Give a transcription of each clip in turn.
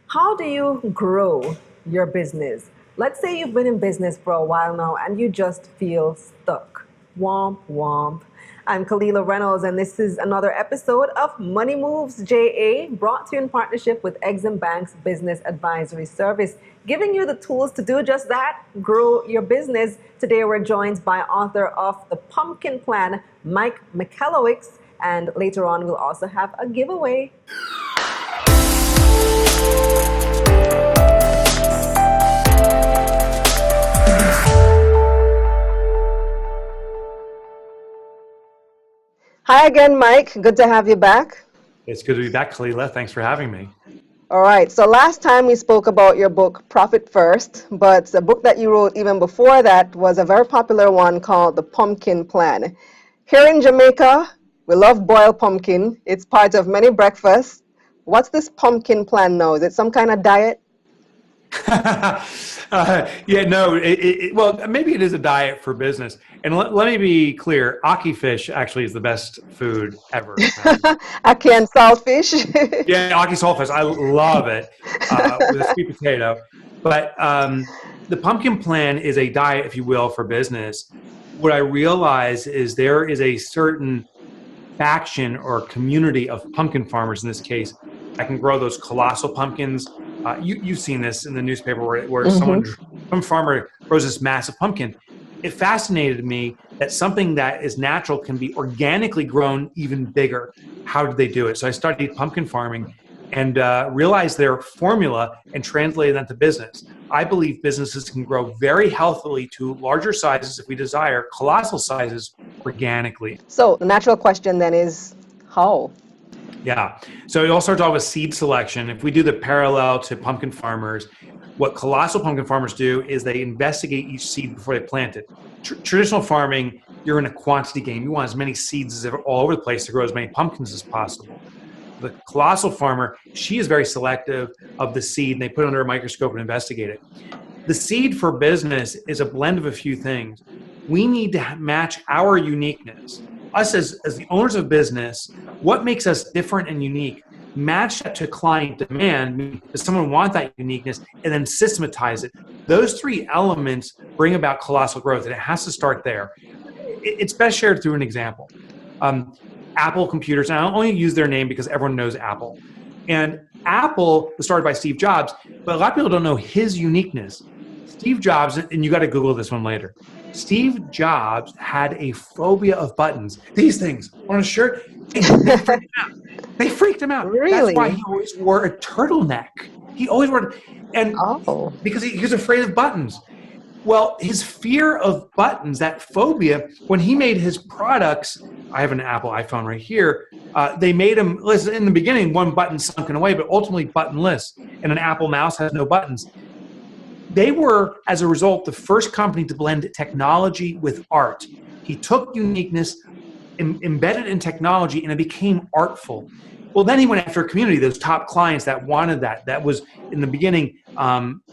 How do you grow your business? Let's say you've been in business for a while now and you just feel stuck. Womp womp. I'm Kalila Reynolds, and this is another episode of Money Moves JA, brought to you in partnership with Exim Bank's Business Advisory Service, giving you the tools to do just that, grow your business. Today we're joined by author of The Pumpkin Plan, Mike Michalowicz, and later on we'll also have a giveaway. Hi again, Mike. Good to have you back. It's good to be back, Kalila. Thanks for having me. All right. So last time we spoke about your book, Profit First, but the book that you wrote even before that was a very popular one called The Pumpkin Plan. Here in Jamaica, we love boiled pumpkin. It's part of many breakfasts. What's this pumpkin plan now? Is it some kind of diet? Well, maybe it is a diet for business. And let me be clear, Aki fish actually is the best food ever. Ackee and saltfish. Yeah, Aki saltfish, I love it with a sweet potato. But the pumpkin plan is a diet, if you will, for business. What I realize is there is a certain faction or community of pumpkin farmers in this case that can grow those colossal pumpkins. You've seen this in the newspaper where some farmer grows this massive pumpkin. It fascinated me that something that is natural can be organically grown even bigger. How did they do it? So I studied pumpkin farming and realized their formula and translated that to business. I believe businesses can grow very healthily to larger sizes if we desire, colossal sizes organically. So the natural question then is how? Yeah. So it all starts off with seed selection. If we do the parallel to pumpkin farmers, what colossal pumpkin farmers do is they investigate each seed before they plant it. Traditional farming, you're in a quantity game. You want as many seeds as all over the place to grow as many pumpkins as possible. The colossal farmer, she is very selective of the seed, and they put it under a microscope and investigate it. The seed for business is a blend of a few things. We need to match our uniqueness. Us as the owners of business, what makes us different and unique? Match that to client demand. Does someone want that uniqueness? And then systematize it. Those three elements bring about colossal growth, and it has to start there. It's best shared through an example. Apple computers, and I only use their name because everyone knows Apple. And Apple was started by Steve Jobs, but a lot of people don't know his uniqueness. Steve Jobs, and you got to Google this one later. Steve Jobs had a phobia of buttons. These things on a shirt, they freaked him out. They freaked him out. Really? That's why he always wore a turtleneck. He always wore, because he was afraid of buttons. Well, his fear of buttons, that phobia, when he made his products, I have an Apple iPhone right here, they made him, listen, in the beginning, one button sunken away, but ultimately buttonless. And an Apple mouse has no buttons. They were, as a result, the first company to blend technology with art. He took uniqueness, embedded in technology, and it became artful. Well, then he went after a community, those top clients that wanted that. That was, in the beginning,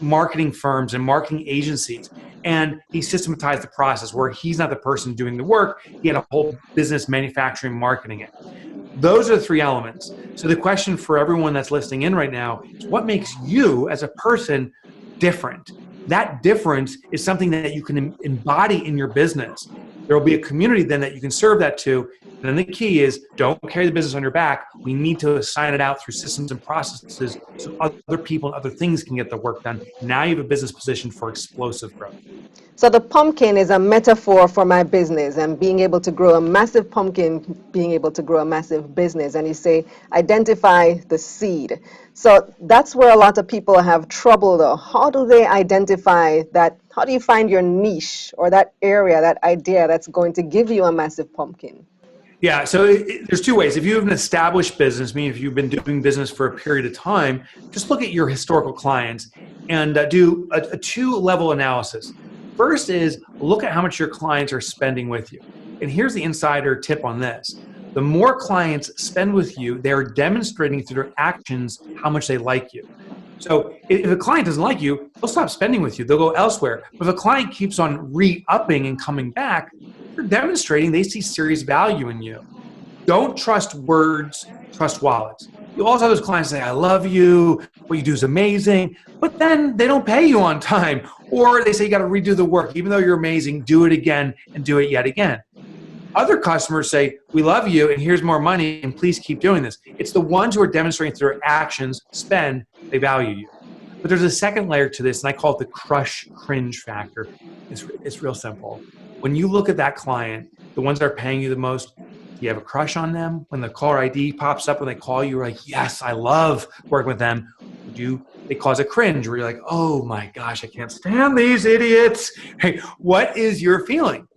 marketing firms and marketing agencies. And he systematized the process where he's not the person doing the work. He had a whole business manufacturing, marketing it. Those are the three elements. So the question for everyone that's listening in right now is, what makes you as a person different? That difference is something that you can embody in your business. There will be a community then that you can serve that to. And then the key is, don't carry the business on your back. We need to assign it out through systems and processes so other people and other things can get the work done. Now you have a business position for explosive growth. So the pumpkin is a metaphor for my business and being able to grow a massive pumpkin, being able to grow a massive business. And you say, identify the seed. So that's where a lot of people have trouble though. How do they identify that? How do you find your niche or that area, that idea that's going to give you a massive pumpkin? Yeah, so there's two ways. If you have an established business, meaning if you've been doing business for a period of time, just look at your historical clients and do a two-level analysis. First is look at how much your clients are spending with you. And here's the insider tip on this. The more clients spend with you, they're demonstrating through their actions how much they like you. So if a client doesn't like you, they'll stop spending with you. They'll go elsewhere. But if a client keeps on re-upping and coming back, they're demonstrating they see serious value in you. Don't trust words, trust wallets. You also have those clients say, I love you, what you do is amazing, but then they don't pay you on time. Or they say you got to redo the work. Even though you're amazing, do it again and do it yet again. Other customers say, we love you and here's more money and please keep doing this. It's the ones who are demonstrating through their actions, spend, they value you. But there's a second layer to this, and I call it the crush cringe factor. It's real simple. When you look at that client, the ones that are paying you the most, do you have a crush on them? When the caller ID pops up when they call you, you're like, yes, I love working with them. They cause a cringe where you're like, oh my gosh, I can't stand these idiots. Hey, what is your feeling?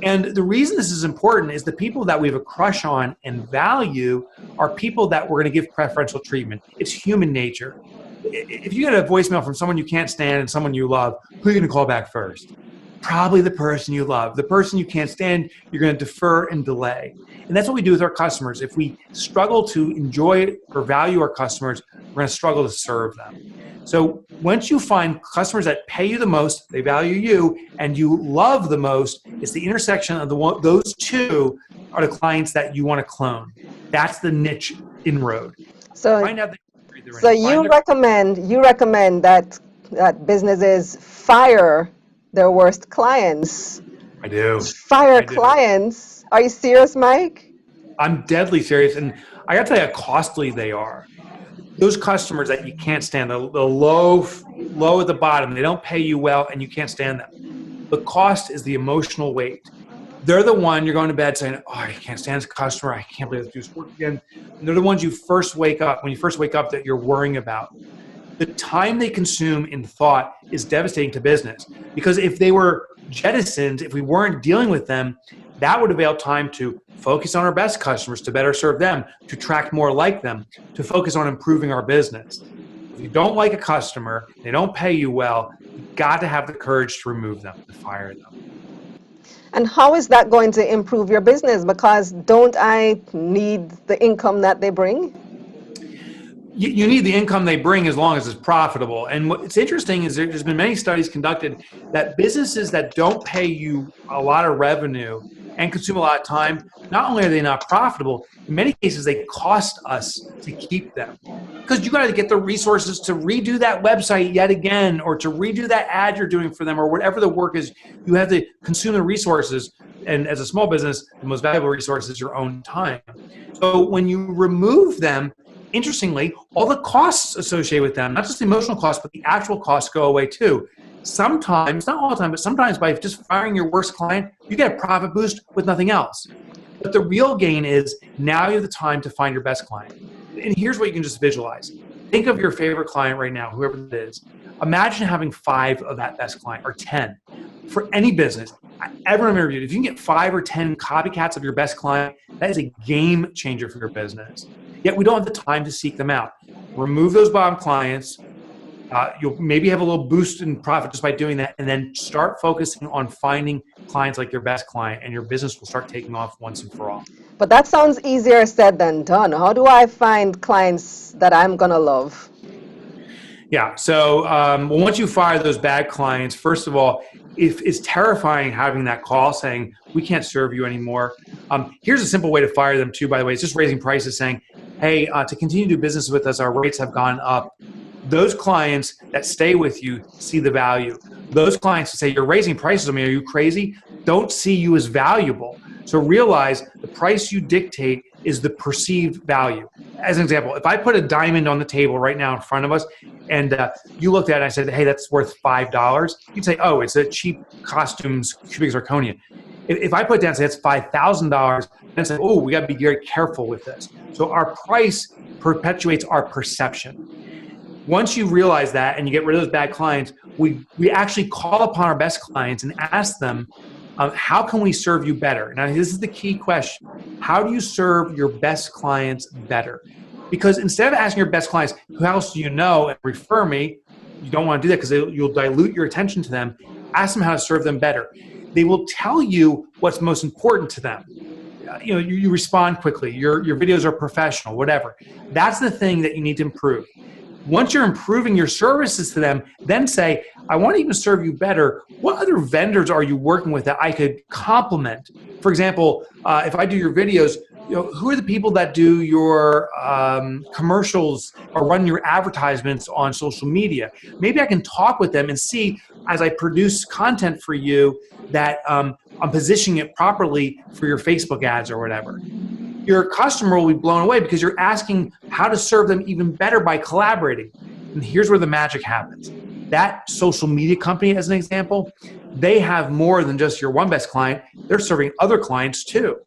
And the reason this is important is the people that we have a crush on and value are people that we're going to give preferential treatment. It's human nature. If you get a voicemail from someone you can't stand and someone you love, who are you going to call back first? Probably the person you love. The person you can't stand, you're going to defer and delay. And that's what we do with our customers. If we struggle to enjoy or value our customers, we're going to struggle to serve them. So once you find customers that pay you the most, they value you, and you love the most, it's the intersection of those two are the clients that you want to clone. That's the niche inroad. So, Find out so you recommend that businesses fire their worst clients. I do. Fire clients. Are you serious, Mike? I'm deadly serious, and I got to tell you how costly they are. Those customers that you can't stand, the low at the bottom, they don't pay you well and you can't stand them. The cost is the emotional weight. They're the one you're going to bed saying, oh, I can't stand this customer. I can't believe this work again. And they're the ones when you first wake up that you're worrying about. The time they consume in thought is devastating to business, because if they were jettisoned, if we weren't dealing with them, that would avail time to focus on our best customers, to better serve them, to attract more like them, to focus on improving our business. If you don't like a customer, they don't pay you well, you've got to have the courage to remove them, to fire them. And how is that going to improve your business? Because don't I need the income that they bring? You need the income they bring as long as it's profitable. And what's interesting is there's been many studies conducted that businesses that don't pay you a lot of revenue and consume a lot of time, not only are they not profitable, in many cases they cost us to keep them. Because you got to get the resources to redo that website yet again, or to redo that ad you're doing for them, or whatever the work is. You have to consume the resources. And as a small business, the most valuable resource is your own time. So when you remove them, interestingly, all the costs associated with them, not just the emotional costs, but the actual costs go away too. Sometimes, not all the time, but sometimes by just firing your worst client, you get a profit boost with nothing else. But the real gain is now you have the time to find your best client. And here's what you can just visualize. Think of your favorite client right now, whoever it is. Imagine having 5 of that best client, or 10. For any business, everyone interviewed, if you can get 5 or 10 copycats of your best client, that is a game changer for your business. Yet we don't have the time to seek them out. Remove those bottom clients. You'll maybe have a little boost in profit just by doing that, and then start focusing on finding clients like your best client, and your business will start taking off once and for all. But that sounds easier said than done. How do I find clients that I'm going to love? Yeah. So once you fire those bad clients, first of all, if it's terrifying having that call saying, we can't serve you anymore. Here's a simple way to fire them too, by the way. It's just raising prices, saying, hey, to continue to do business with us, our rates have gone up. Those clients that stay with you see the value. Those clients that say, you're raising prices on me, are you crazy? Don't see you as valuable. So realize the price you dictate is the perceived value. As an example, if I put a diamond on the table right now in front of us, and you looked at it and I said, hey, that's worth $5, you'd say, oh, it's a cheap costumes cubic zirconia. If I put it down and say it's $5,000, then say, oh, we got to be very careful with this. So our price perpetuates our perception. Once you realize that and you get rid of those bad clients, we actually call upon our best clients and ask them, how can we serve you better? Now, this is the key question. How do you serve your best clients better? Because instead of asking your best clients, who else do you know, and refer me, you don't want to do that because you'll dilute your attention to them. Ask them how to serve them better. They will tell you what's most important to them. You respond quickly. Your videos are professional, whatever. That's the thing that you need to improve. Once you're improving your services to them, then say, I want to even serve you better. What other vendors are you working with that I could complement? For example, if I do your videos, who are the people that do your commercials or run your advertisements on social media? Maybe I can talk with them and see, as I produce content for you, that I'm positioning it properly for your Facebook ads or whatever. Your customer will be blown away because you're asking how to serve them even better by collaborating. And here's where the magic happens. That social media company, as an example, they have more than just your one best client. They're serving other clients too.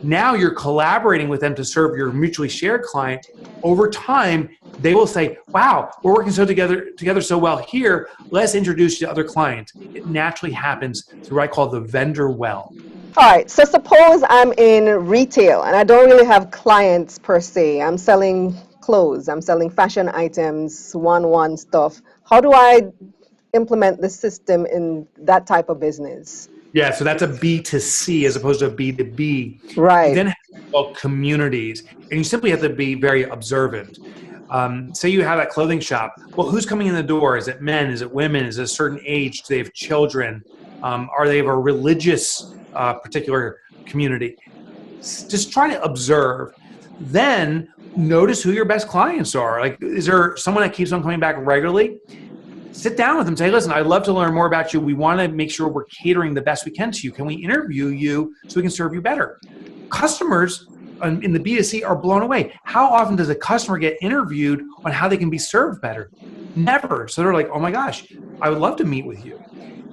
Now you're collaborating with them to serve your mutually shared client. Over time, they will say, wow, we're working together so well here. Let's introduce you to other clients. It naturally happens through what I call the vendor well. All right, so suppose I'm in retail and I don't really have clients per se. I'm selling clothes, I'm selling fashion items, one stuff. How do I implement the system in that type of business? Yeah, so that's a B2C as opposed to a B2B. You Right. then have to build communities, and you simply have to be very observant. Say you have that clothing shop. Well, who's coming in the door? Is it men? Is it women? Is it a certain age? Do they have children? Are they of a religious particular community? Just try to observe. Then notice who your best clients are. Like, is there someone that keeps on coming back regularly? Sit down with them, say, listen, I'd love to learn more about you. We want to make sure we're catering the best we can to you. Can we interview you so we can serve you better? Customers in the B2C are blown away. How often does a customer get interviewed on how they can be served better? Never. So they're like, oh my gosh, I would love to meet with you.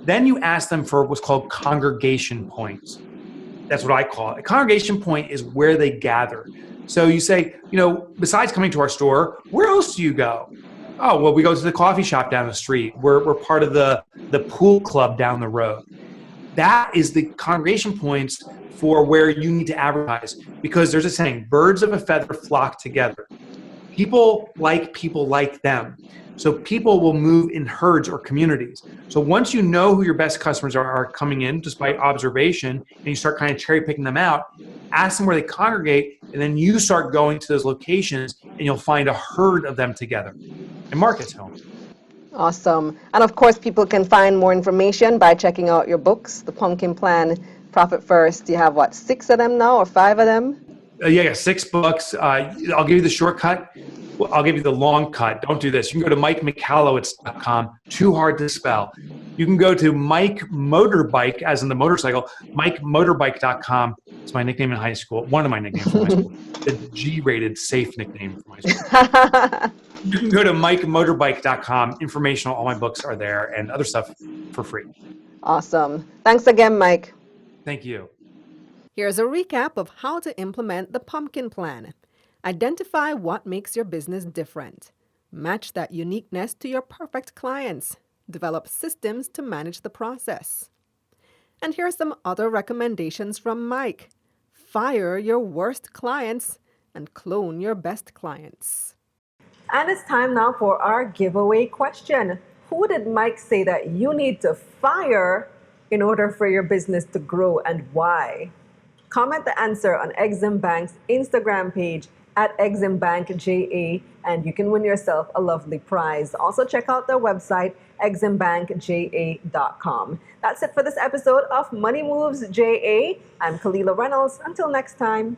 Then you ask them for what's called congregation points. That's what I call it. A congregation point is where they gather. So you say, besides coming to our store, where else do you go? Oh, well, we go to the coffee shop down the street. We're part of the pool club down the road. That is the congregation points for where you need to advertise, because there's a saying, birds of a feather flock together. People like them. So people will move in herds or communities. So once you know who your best customers are coming in just by observation, and you start kind of cherry picking them out, ask them where they congregate, and then you start going to those locations and you'll find a herd of them together and market to them. Awesome. And of course, people can find more information by checking out your books, The Pumpkin Plan, Profit First. You have 6 of them now or 5 of them? Yeah, 6 books. I'll give you the shortcut. Well, I'll give you the long cut. Don't do this. You can go to MikeMichalowicz.com. Too hard to spell. You can go to Mike Motorbike, as in the motorcycle, MikeMotorbike.com. It's my nickname in high school. One of my nicknames from high school. The G-rated safe nickname from high school. You can go to MikeMotorbike.com. Information on all my books are there and other stuff for free. Awesome. Thanks again, Mike. Thank you. Here's a recap of how to implement the Pumpkin Plan. Identify what makes your business different. Match that uniqueness to your perfect clients. Develop systems to manage the process. And here are some other recommendations from Mike. Fire your worst clients and clone your best clients. And it's time now for our giveaway question. Who did Mike say that you need to fire in order for your business to grow, and why? Comment the answer on Exim Bank's Instagram page at EximBankJA, and you can win yourself a lovely prize. Also check out their website, EximBankJA.com. That's it for this episode of Money Moves JA. I'm Kalila Reynolds. Until next time.